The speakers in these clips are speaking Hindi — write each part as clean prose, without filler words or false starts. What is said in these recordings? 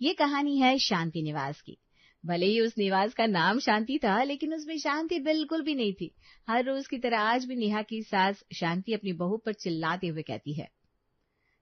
ये कहानी है शांति निवास की। भले ही उस निवास का नाम शांति था, लेकिन उसमें शांति बिल्कुल भी नहीं थी। हर रोज की तरह आज भी नेहा की सास शांति अपनी बहू पर चिल्लाते हुए कहती है,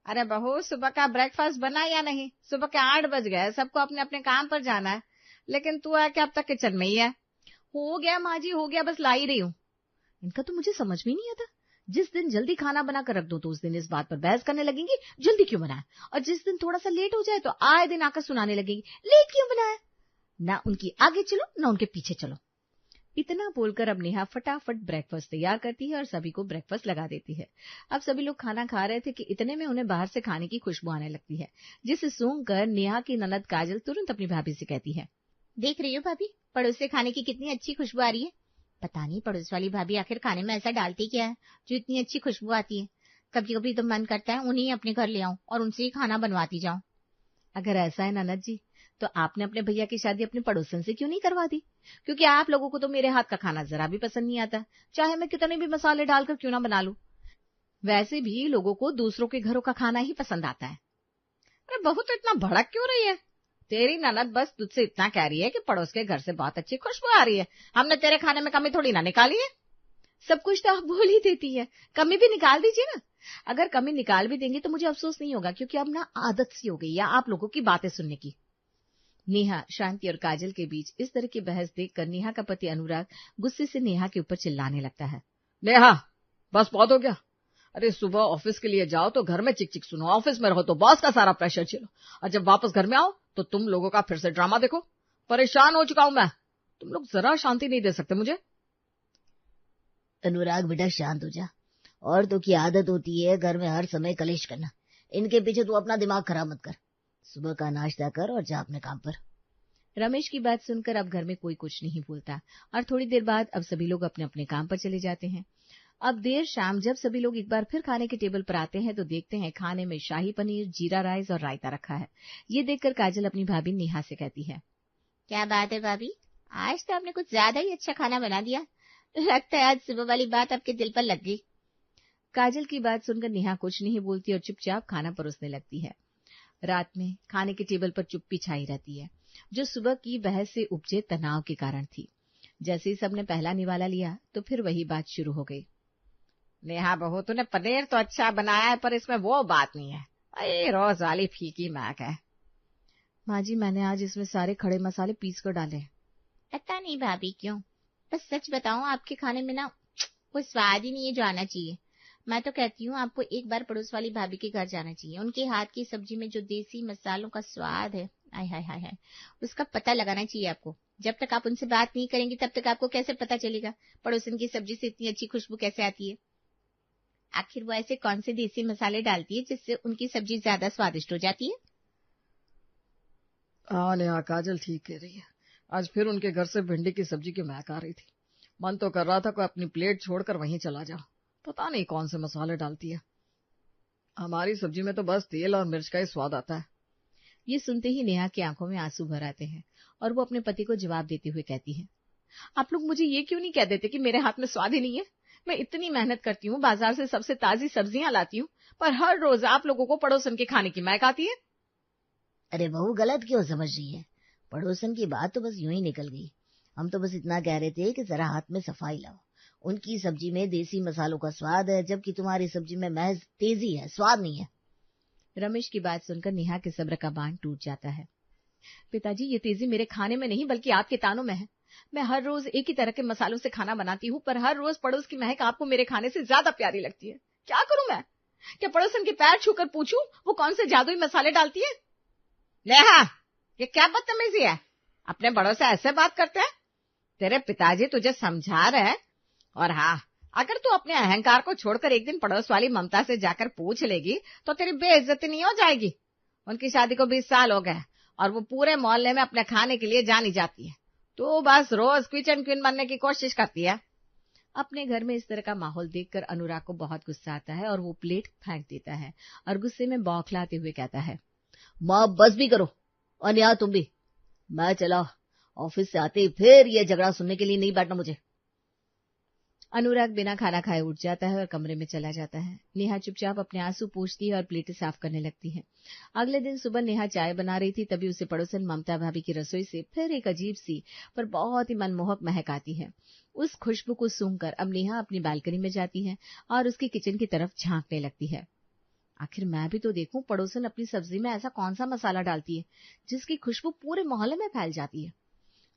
अरे बहू, सुबह का ब्रेकफास्ट बना या नहीं? सुबह के 8 बज गए, सबको अपने अपने काम पर जाना है, लेकिन तू है कि अब तक किचन में ही है। हो गया माँ जी, हो गया, बस ला ही रही हूँ। इनका तो मुझे समझ में नहीं आता। जिस दिन जल्दी खाना बना कर रख दो तो उस दिन इस बात पर बहस करने लगेंगी, जल्दी क्यों बनाया, और जिस दिन थोड़ा सा लेट हो जाए तो आए दिन आकर सुनाने लगेंगी, लेट क्यों बनाया। ना उनकी आगे चलो ना उनके पीछे चलो। इतना बोलकर अब नेहा फटाफट ब्रेकफास्ट तैयार करती है और सभी को ब्रेकफास्ट लगा देती है। अब सभी लोग खाना खा रहे थे कि इतने में उन्हें बाहर से खाने की खुशबू आने लगती है, जिसे सूंघकर नेहा की ननद काजल तुरंत अपनी भाभी से कहती है, देख रही हो भाभी, पड़ोस से खाने की कितनी अच्छी खुशबू आ रही है। पता नहीं पड़ोस वाली भाभी आखिर खाने में ऐसा डालती क्या है जो इतनी अच्छी खुशबू आती है। कभी कभी तो मन करता है उन्हें अपने घर ले आऊं और उनसे ही खाना बनवाती जाऊं। अगर ऐसा है ननद जी, तो आपने अपने भैया की शादी अपने पड़ोसन से क्यों नहीं करवा दी? क्योंकि आप लोगों को तो मेरे हाथ का खाना जरा भी पसंद नहीं आता, चाहे मैं कितने भी मसाले डालकर क्यों ना बना लूं। वैसे भी लोगों को दूसरों के घरों का खाना ही पसंद आता है। अरे बहू, तो इतना भड़क क्यों रही है? तेरी ननद बस तुझसे इतना कह रही है कि पड़ोस के घर से बहुत अच्छी खुशबू आ रही है, हमने तेरे खाने में कमी थोड़ी ना निकाली है। सब कुछ तो आप बोल ही देती है, कमी भी निकाल दीजिए ना। अगर कमी निकाल भी देंगे तो मुझे अफसोस नहीं होगा, क्योंकि अब ना आदत सी हो गई है आप लोगों की बातें सुनने की। नेहा, शांति और काजल के बीच इस तरह की बहस देखकर नेहा का पति अनुराग गुस्से से नेहा के ऊपर चिल्लाने लगता है, नेहा, बस बहुत हो गया। अरे सुबह ऑफिस के लिए जाओ तो घर में चिक चिक सुनो, ऑफिस में रहो तो बॉस का सारा प्रेशर झेलो, और जब वापस घर में आओ तो तुम लोगों का फिर से ड्रामा देखो। परेशान हो चुका हूं मैं, तुम लोग जरा शांति नहीं दे सकते मुझे। अनुराग बेटा शांत हो जा, औरतों की आदत होती है घर में हर समय कलेश करना। इनके पीछे तू अपना दिमाग खराब मत कर, सुबह का नाश्ता कर और जा अपने काम पर। रमेश की बात सुनकर अब घर में कोई कुछ नहीं बोलता और थोड़ी देर बाद अब सभी लोग अपने अपने काम पर चले जाते हैं। अब देर शाम जब सभी लोग एक बार फिर खाने के टेबल पर आते हैं तो देखते हैं खाने में शाही पनीर, जीरा राइस और रायता रखा है। ये देखकर काजल अपनी भाभी नेहा से कहती है, क्या बात है भाभी, आज तो आपने कुछ ज्यादा ही अच्छा खाना बना दिया। लगता है आज सुबह वाली बात आपके दिल पर लग गई। काजल की बात सुनकर नेहा कुछ नहीं बोलती और चुपचाप खाना परोसने लगती है। रात में खाने के टेबल पर चुप्पी छाई रहती है, जो सुबह की बहस से उपजे तनाव के कारण थी। जैसे ही सबने पहला निवाला लिया तो फिर वही बात शुरू हो गई। नेहा बहू, तूने पनीर तो अच्छा बनाया है, पर इसमें वो बात नहीं है, ये रोज वाली फीकी महक है। माँ जी, मैंने आज इसमें सारे खड़े मसाले पीस कर डाले। पता नहीं भाभी क्यों, बस सच बताऊं, आपके खाने में ना कोई स्वाद ही नहीं है जो आना चाहिए। मैं तो कहती हूँ आपको एक बार पड़ोस वाली भाभी के घर जाना चाहिए। उनके हाथ की सब्जी में जो देसी मसालों का स्वाद है, आय हाय हाय हाय, उसका पता लगाना चाहिए आपको। जब तक आप उनसे बात नहीं करेंगी तब तक आपको कैसे पता चलेगा पड़ोसन की सब्जी से इतनी अच्छी खुशबू कैसे आती है। आखिर वो ऐसे कौन से देसी मसाले डालती है जिससे उनकी सब्जी ज्यादा स्वादिष्ट हो जाती है। हाँ नेहा, काजल ठीक कह रही है। आज फिर उनके घर से भिंडी की सब्जी की महक आ रही थी। मन तो कर रहा था कोई अपनी प्लेट छोड़कर वहीं चला जाओ। पता नहीं कौन से मसाले डालती है, हमारी सब्जी में तो बस तेल और मिर्च का ही स्वाद आता है। ये सुनते ही नेहा की आंखों में आंसू भर आते हैं और वो अपने पति को जवाब देते हुए कहती है, आप लोग मुझे ये क्यों नहीं कह देते कि मेरे हाथ में स्वाद ही नहीं है। मैं इतनी मेहनत करती हूँ, बाजार से सबसे ताजी सब्जियां लाती हूँ, पर हर रोज आप लोगों को पड़ोसन के खाने की महक आती है। अरे बहू, गलत क्यों समझ रही है? पड़ोसन की बात तो बस यूं ही निकल गई। हम तो बस इतना कह रहे थे कि जरा हाथ में सफाई लाओ। उनकी सब्जी में देसी मसालों का स्वाद है, जबकि तुम्हारी सब्जी में महज तेजी है, स्वाद नहीं है। रमेश की बात सुनकर नेहा के सब्र का बांध टूट जाता है। पिताजी, ये तेजी मेरे खाने में नहीं बल्कि आपके तानों में है। मैं हर रोज एक ही तरह के मसालों से खाना बनाती हूँ, पर हर रोज पड़ोस की महक आपको मेरे खाने से ज्यादा प्यारी लगती है। क्या करूं मैं? क्या पड़ोसन के पैर छूकर पूछूं वो कौन से जादुई मसाले डालती है? नेहा, ये क्या बदतमीजी है? अपने बड़ों से ऐसे बात करते हैं? तेरे पिताजी तुझे समझा रहे हैं। और हाँ, अगर तू अपने अहंकार को छोड़कर एक दिन पड़ोस वाली ममता से जाकर पूछ लेगी तो तेरी बेइज्जती नहीं हो जाएगी। उनकी शादी को 20 साल हो गए और वो पूरे मोहल्ले में अपने खाने के लिए जानी जाती है। तू बस रोज किचन क्वीन बनने की कोशिश करती है। अपने घर में इस तरह का माहौल देखकर अनुराग को बहुत गुस्सा आता है और वो प्लेट फेंक देता है और गुस्से में बौखलाते हुए कहता है, माँ बस भी करो, और यहाँ तुम भी। मैं चला, ऑफिस से आते ही फिर ये झगड़ा सुनने के लिए नहीं बैठना मुझे। अनुराग बिना खाना खाए उठ जाता है और कमरे में चला जाता है। नेहा चुपचाप अपने आंसू पोंछती है और प्लेटें साफ करने लगती है। अगले दिन सुबह नेहा चाय बना रही थी, तभी उसे पड़ोसन ममता भाभी की रसोई से फिर एक अजीब सी पर बहुत ही मनमोहक महक आती है। उस खुशबू को सूंघकर अब नेहा अपनी बालकनी में जाती है और उसके किचन की तरफ झांकने लगती है। आखिर मैं भी तो देखूं पड़ोसन अपनी सब्जी में ऐसा कौन सा मसाला डालती है जिसकी खुशबू पूरे मोहल्ले में फैल जाती है।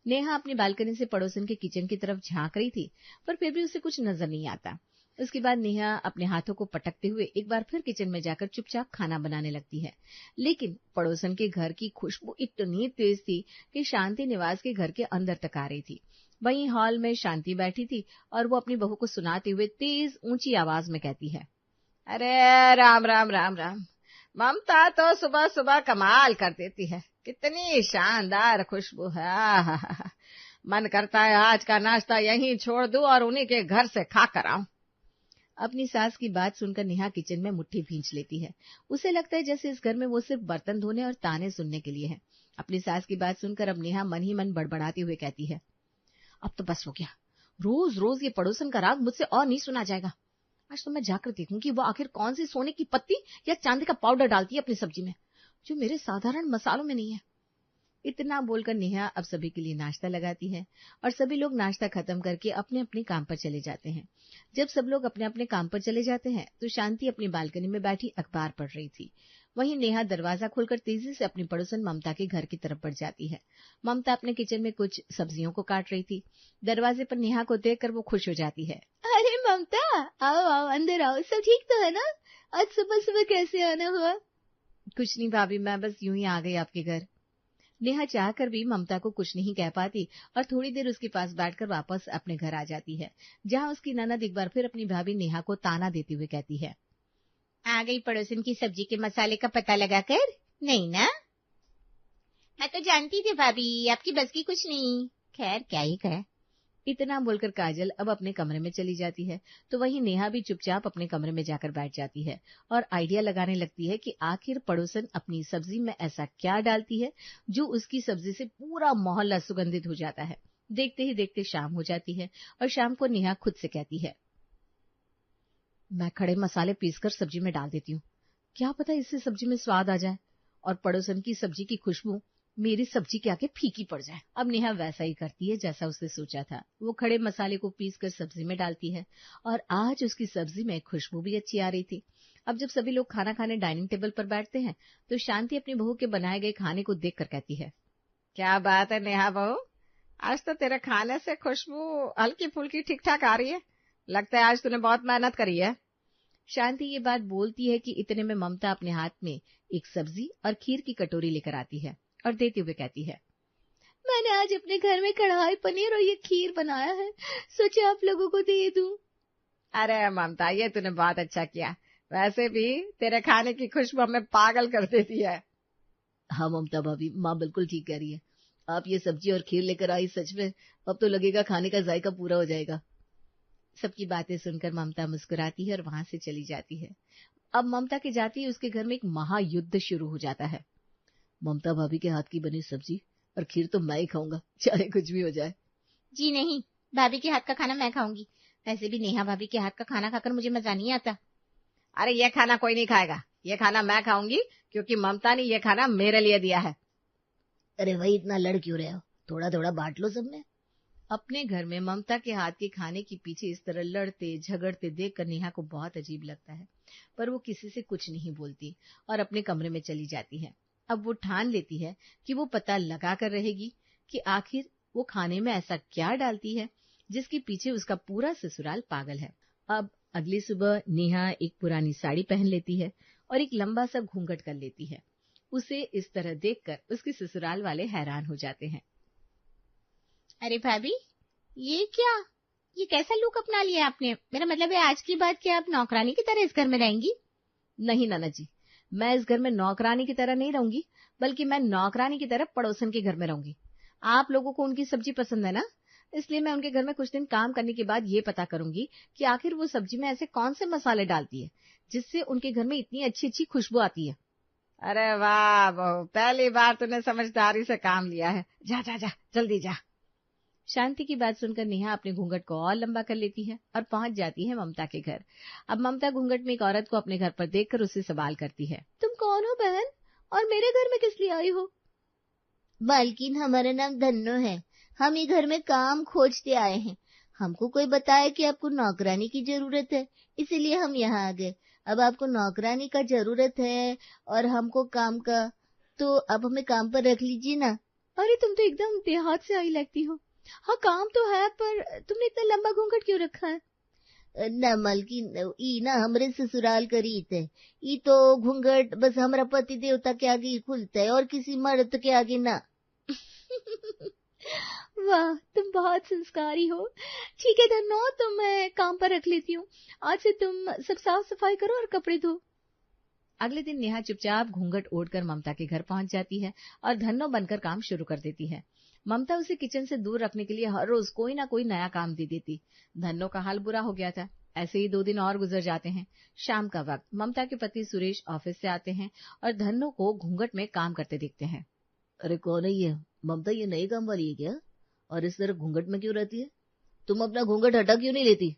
नेहा अपनी बालकनी से पड़ोसन के किचन की तरफ झांक रही थी, पर फिर भी उसे कुछ नजर नहीं आता। उसके बाद नेहा अपने हाथों को पटकते हुए एक बार फिर किचन में जाकर चुपचाप खाना बनाने लगती है। लेकिन पड़ोसन के घर की खुशबू इतनी तेज थी कि शांति निवास के घर के अंदर तक आ रही थी। वहीं हॉल में शांति बैठी थी और वो अपनी बहू को सुनाते हुए तेज ऊंची आवाज में कहती है, अरे राम राम राम राम, ममता तो सुबह सुबह कमाल कर देती है, कितनी शानदार खुशबू है। आहा, मन करता है आज का नाश्ता यहीं छोड़ दूं और उन्हीं के घर से खा कर आऊं। अपनी सास की बात सुनकर नेहा किचन में मुट्ठी भींच लेती है। उसे लगता है जैसे इस घर में वो सिर्फ बर्तन धोने और ताने सुनने के लिए है। अपनी सास की बात सुनकर अब नेहा मन ही मन बड़बड़ाते हुए कहती है, अब तो बस हो गया, रोज रोज ये पड़ोसन का राग मुझसे और नहीं सुना जाएगा। आज तो मैं जाकर देखूं कि वो आखिर कौन सी सोने की पत्ती या चांदी का पाउडर डालती है अपनी सब्जी में, जो मेरे साधारण मसालों में नहीं है। इतना बोलकर नेहा अब सभी के लिए नाश्ता लगाती है और सभी लोग नाश्ता खत्म करके अपने अपने काम पर चले जाते हैं। जब सब लोग अपने अपने काम पर चले जाते हैं तो शांति अपनी बालकनी में बैठी अखबार पढ़ रही थी। वहीं नेहा दरवाजा खोलकर तेजी से अपनी पड़ोसन ममता के घर की तरफ बढ़ जाती है। ममता अपने किचन में कुछ सब्जियों को काट रही थी। दरवाजे पर नेहा को देखकर वो खुश हो जाती है। अरे ममता, आओ आओ, अंदर आओ, सब ठीक तो है ना? आज सुबह सुबह कैसे आना हुआ? कुछ नहीं भाभी, मैं बस यूं ही आ गई आपके घर। नेहा चाहकर भी ममता को कुछ नहीं कह पाती और थोड़ी देर उसके पास बैठकर वापस अपने घर आ जाती है, जहां उसकी ननद एक बार फिर अपनी भाभी नेहा को ताना देते हुए कहती है, आ गई पड़ोसन की सब्जी के मसाले का पता लगाकर? नहीं ना? मैं तो जानती थी भाभी, आपकी बस की कुछ नहीं। खैर क्या ही कहे। इतना बोलकर काजल अब अपने कमरे में चली जाती है, तो वहीं नेहा भी चुपचाप अपने कमरे में जाकर बैठ जाती है और आइडिया लगाने लगती है कि आखिर पड़ोसन अपनी सब्जी में ऐसा क्या डालती है जो उसकी सब्जी से पूरा मोहल्ला सुगंधित हो जाता है। देखते ही देखते शाम हो जाती है और शाम को नेहा खुद से कहती है, मैं खड़े मसाले पीसकर सब्जी में डाल देती हूँ, क्या पता इससे सब्जी में स्वाद आ जाए और पड़ोसन की सब्जी की खुशबू मेरी सब्जी के आगे फीकी पड़ जाए। अब नेहा वैसा ही करती है जैसा उसने सोचा था। वो खड़े मसाले को पीसकर सब्जी में डालती है और आज उसकी सब्जी में खुशबू भी अच्छी आ रही थी। अब जब सभी लोग खाना खाने डाइनिंग टेबल पर बैठते हैं तो शांति अपनी बहू के बनाए गए खाने को देखकर कहती है, क्या बात है नेहा बहू, आज तो तेरे खाने से खुशबू हल्की फुल्की ठीक ठाक आ रही है, लगता है आज तूने बहुत मेहनत करी है। शांति ये बात बोलती है कि इतने में ममता अपने हाथ में एक सब्जी और खीर की कटोरी लेकर आती है और देते हुए कहती है, मैंने आज अपने घर में कढ़ाई पनीर और ये खीर बनाया है, सोचे आप लोगों को दे दूं। अरे ममता, ये तूने बहुत अच्छा किया, वैसे भी तेरे खाने की खुशबू हमें पागल कर देती है। हाँ ममता भाभी, माँ बिल्कुल ठीक कह रही है। आप ये सब्जी और खीर लेकर आई, सच में अब तो लगेगा खाने का जायका पूरा हो जाएगा। सबकी बातें सुनकर ममता मुस्कुराती है और वहां से चली जाती है। अब ममता के जाती है उसके घर में एक महायुद्ध शुरू हो जाता है। ममता भाभी के हाथ की बनी सब्जी और खीर तो मैं ही खाऊंगा, चाहे कुछ भी हो जाए। जी नहीं, भाभी के हाथ का खाना मैं खाऊंगी। वैसे भी नेहा भाभी के हाथ का खाना खाकर मुझे मजा नहीं आता। अरे ये खाना कोई नहीं खाएगा, ये खाना मैं खाऊंगी क्योंकि ममता ने ये खाना मेरे लिए दिया है। अरे वही इतना लड़ क्यों रहे हो, थोड़ा थोड़ा बांट लो सबने। अपने घर में ममता के हाथ के खाने के पीछे इस तरह लड़ते झगड़ते देखकर नेहा को बहुत अजीब लगता है, पर वो किसी से कुछ नहीं बोलती और अपने कमरे में चली जाती है। अब वो ठान लेती है कि वो पता लगा कर रहेगी कि आखिर वो खाने में ऐसा क्या डालती है जिसके पीछे उसका पूरा ससुराल पागल है। अब अगली सुबह नेहा एक पुरानी साड़ी पहन लेती है और एक लंबा सा घूंघट कर लेती है। उसे इस तरह देखकर उसके ससुराल वाले हैरान हो जाते हैं। अरे भाभी, ये क्या, ये कैसा लुक अपना लिया आपने? मेरा मतलब है आज की बात क्या आप नौकरानी की तरह इस घर में रहेंगी? नहीं नाना जी, मैं इस घर में नौकरानी की तरह नहीं रहूंगी, बल्कि मैं नौकरानी की तरह पड़ोसन के घर में रहूंगी। आप लोगों को उनकी सब्जी पसंद है ना, इसलिए मैं उनके घर में कुछ दिन काम करने के बाद ये पता करूंगी कि आखिर वो सब्जी में ऐसे कौन से मसाले डालती है जिससे उनके घर में इतनी अच्छी अच्छी खुशबू आती है। अरे वाह बहू, पहली बार तूने समझदारी से काम लिया है, जा जा जा जल्दी जा। शांति की बात सुनकर नेहा अपने घूंघट को और लंबा कर लेती है और पहुंच जाती है ममता के घर। अब ममता घूंघट में एक औरत को अपने घर पर देखकर उससे सवाल करती है, तुम कौन हो बहन, और मेरे घर में किस लिए आई हो? मालकिन, हमारा नाम धन्नो है। हम ये घर में काम खोजते आए हैं। हमको कोई बताया कि आपको नौकरानी की जरूरत है, इसीलिए हम यहाँ आ गए। अब आपको नौकरानी का जरूरत है और हमको काम का, तो अब हमें काम पर रख लीजिए ना। अरे तुम तो एकदम देहात से आई लगती हो। हाँ काम तो है, पर तुमने इतना लंबा घूंघट क्यों रखा है? ना मालकिन, ई ना हमरे ससुराल का रीत है। ई तो घूंघट बस हमारा पति देवता के आगे ही खुलता है और किसी मर्द के आगे ना। वाह, तुम बहुत संस्कारी हो। ठीक है धन्नो, तो मैं काम पर रख लेती हूँ। आज से तुम सब साफ सफाई करो और कपड़े धो। अगले दिन नेहा चुपचाप घूंघट ओढ़कर ममता के घर पहुंच जाती है और धन्नो बनकर काम शुरू कर देती है। ममता उसे किचन से दूर रखने के लिए हर रोज कोई ना कोई नया काम दे देती। धन्नो का हाल बुरा हो गया था। ऐसे ही 2 दिन और गुजर जाते हैं। शाम का वक्त, ममता के पति सुरेश ऑफिस से आते हैं और धन्नो को घूंघट में काम करते देखते हैं। अरे कौन है ये ममता? ये नई काम वाली है क्या? और इस तरह घूंघट में क्यों रहती है? तुम अपना घूंघट हटा क्यों नहीं लेती?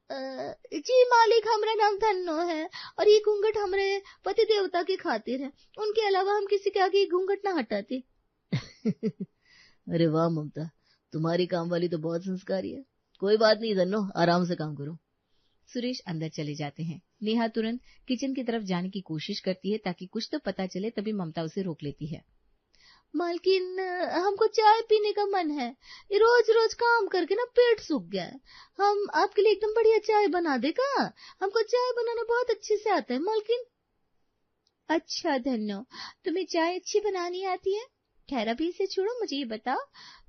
जी मालिक, हमारा नाम धन्नो है और ये घूंघट हमारे पति देवता की खातिर है। उनके अलावा हम किसी के आगे घूंघट ना हटाते। अरे वाह ममता, तुम्हारी काम वाली तो बहुत संस्कारी है। कोई बात नहीं धन्नो, आराम से काम करो। सुरेश अंदर चले जाते हैं। नेहा तुरंत किचन की तरफ जाने की कोशिश करती है ताकि कुछ तो पता चले, तभी ममता उसे रोक लेती है। मालकिन, हमको चाय पीने का मन है। रोज रोज काम करके ना पेट सूख गया है। हम आपके लिए एकदम बढ़िया चाय बना देगा। हमको चाय बनाना बहुत अच्छे से आता है मालकिन। अच्छा धन्नो, तुम्हें चाय अच्छी बनानी आती है? खैर अभी इसे छोड़ो, मुझे ये बताओ,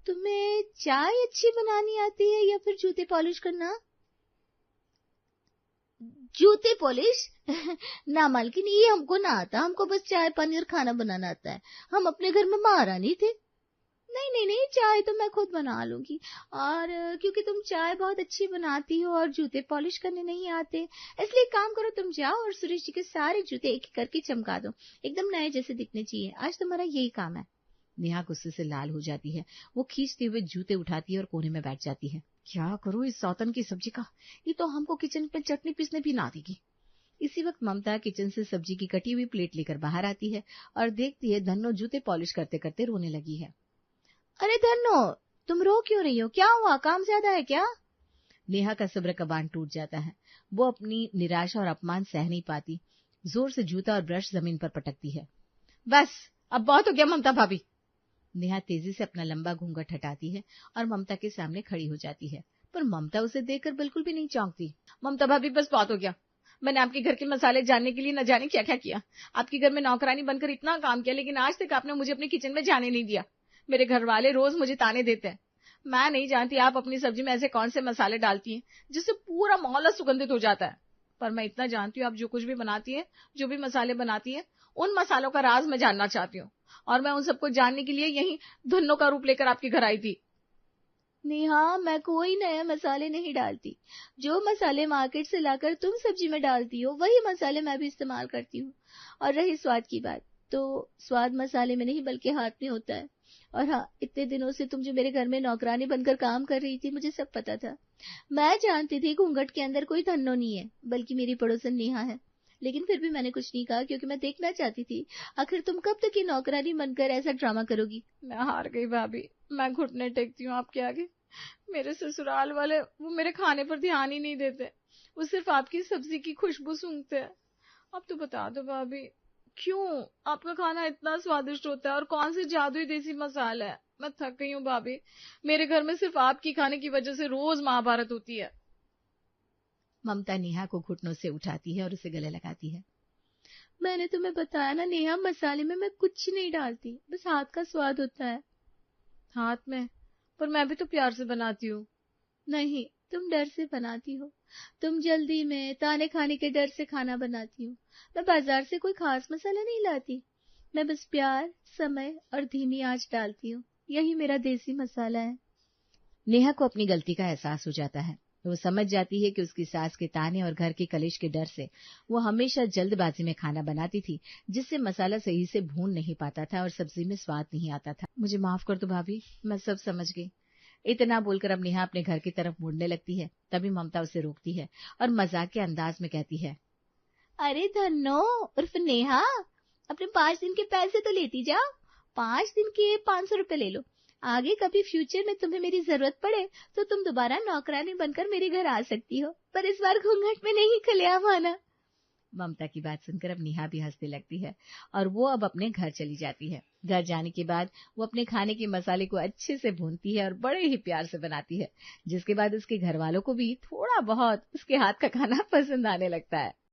तुम्हें चाय अच्छी बनानी आती है या फिर जूते पॉलिश करना? जूते पॉलिश? ना मालकिन, ये हमको ना आता। हमको बस चाय पानी और खाना बनाना आता है। हम अपने घर में महारानी थे। नहीं नहीं नहीं, चाय तो मैं खुद बना लूंगी। और क्योंकि तुम चाय बहुत अच्छी बनाती हो और जूते पॉलिश करने नहीं आते, इसलिए काम करो, तुम जाओ और सुरेश जी के सारे जूते एक एक करके चमका दो। एकदम नए जैसे दिखने चाहिए। आज तुम्हारा यही काम है। नेहा गुस्से से लाल हो जाती है। वो खींचते हुए जूते उठाती है और कोने में बैठ जाती है। क्या करूं इस सौतन की सब्जी का? ये तो हमको किचन में चटनी पीसने भी ना देगी। इसी वक्त ममता किचन से सब्जी की कटी हुई प्लेट लेकर बाहर आती है और देखती है धन्नो जूते पॉलिश करते करते रोने लगी है। अरे धन्नो, तुम रो क्यों रही हो? क्या हुआ? काम ज्यादा है क्या? नेहा का सब्र का बांध टूट जाता है। वो अपनी निराशा और अपमान सह नहीं पाती। जोर से जूता और ब्रश जमीन पर पटकती है। बस अब बहुत हो गया ममता भाभी। नेहा तेजी से अपना लंबा घूंघट हटाती है और ममता के सामने खड़ी हो जाती है, पर ममता उसे देखकर बिल्कुल भी नहीं चौंकती। ममता भाभी बस बहुत हो गया। मैंने आपके घर के मसाले जानने के लिए न जाने क्या क्या किया। आपके घर में नौकरानी बनकर इतना काम किया, लेकिन आज तक आपने मुझे अपने किचन में जाने नहीं दिया। मेरे घर वाले रोज मुझे ताने देते हैं। मैं नहीं जानती आप अपनी सब्जी में ऐसे कौन से मसाले डालती हैं जिससे पूरा मोहल्ला सुगंधित हो जाता है, पर मैं इतना जानती हूँ आप जो कुछ भी बनाती है, जो भी मसाले बनाती है, उन मसालों का राज मैं जानना चाहती हूँ, और मैं उन सबको जानने के लिए यही धन्नो का रूप लेकर आपके घर आई थी। नेहा, मैं कोई नए मसाले नहीं डालती। जो मसाले मार्केट से लाकर तुम सब्जी में डालती हो, वही मसाले मैं भी इस्तेमाल करती हूँ। और रही स्वाद की बात, तो स्वाद मसाले में नहीं बल्कि हाथ में होता है। और हाँ, इतने दिनों से तुम जो मेरे घर में नौकरानी बनकर काम कर रही थी, मुझे सब पता था। मैं जानती थी घूंघट के अंदर कोई धन्नो नहीं है, बल्कि मेरी पड़ोसन नेहा है। लेकिन फिर भी मैंने कुछ नहीं कहा, क्योंकि मैं देखना चाहती थी आखिर तुम कब तक ये नौकरानी बनकर ऐसा ड्रामा करोगी। मैं हार गई भाभी, मैं घुटने टेकती हूँ आपके आगे। मेरे ससुराल वाले वो मेरे खाने पर ध्यान ही नहीं देते, वो सिर्फ आपकी सब्जी की खुशबू सूंघते हैं। अब तो बता दो भाभी, क्यों आपका खाना इतना स्वादिष्ट होता है और कौन से जादुई देसी मसाला है? मैं थक गई हूँ भाभी, मेरे घर में सिर्फ आपकी खाने की वजह से रोज महाभारत होती है। ममता नेहा को घुटनों से उठाती है और उसे गले लगाती है। मैंने तुम्हें बताया ना नेहा, मसाले में मैं कुछ नहीं डालती, बस हाथ का स्वाद होता है। हाथ में? पर मैं भी तो प्यार से बनाती हूँ। नहीं, तुम डर से बनाती हो। तुम जल्दी में ताने खाने के डर से खाना बनाती हो। मैं बाजार से कोई खास मसाला नहीं लाती, मैं बस प्यार, समय और धीमी आंच डालती हूँ। यही मेरा देसी मसाला है। नेहा को अपनी गलती का एहसास हो जाता है। वो समझ जाती है कि उसकी सास के ताने और घर के कलेश के डर से वो हमेशा जल्दबाजी में खाना बनाती थी, जिससे मसाला सही से भून नहीं पाता था और सब्जी में स्वाद नहीं आता था। मुझे माफ कर दो भाभी, मैं सब समझ गई। इतना बोलकर अब नेहा अपने घर की तरफ मुड़ने लगती है। तभी ममता उसे रोकती है और मजाक के अंदाज में कहती है, अरे धन्नो उर्फ नेहा, अपने 5 दिन के पैसे तो लेती जाओ। 5 दिन के 500 रुपए ले लो। आगे कभी फ्यूचर में तुम्हें मेरी जरूरत पड़े तो तुम दोबारा नौकरानी बनकर मेरे घर आ सकती हो, पर इस बार घूंघट में नहीं, खुलेआम आना। ममता की बात सुनकर अब नेहा भी हंसने लगती है और वो अब अपने घर चली जाती है। घर जाने के बाद वो अपने खाने के मसाले को अच्छे से भूनती है और बड़े ही प्यार से बनाती है, जिसके बाद उसके घर वालों को भी थोड़ा बहुत उसके हाथ का खाना पसंद आने लगता है।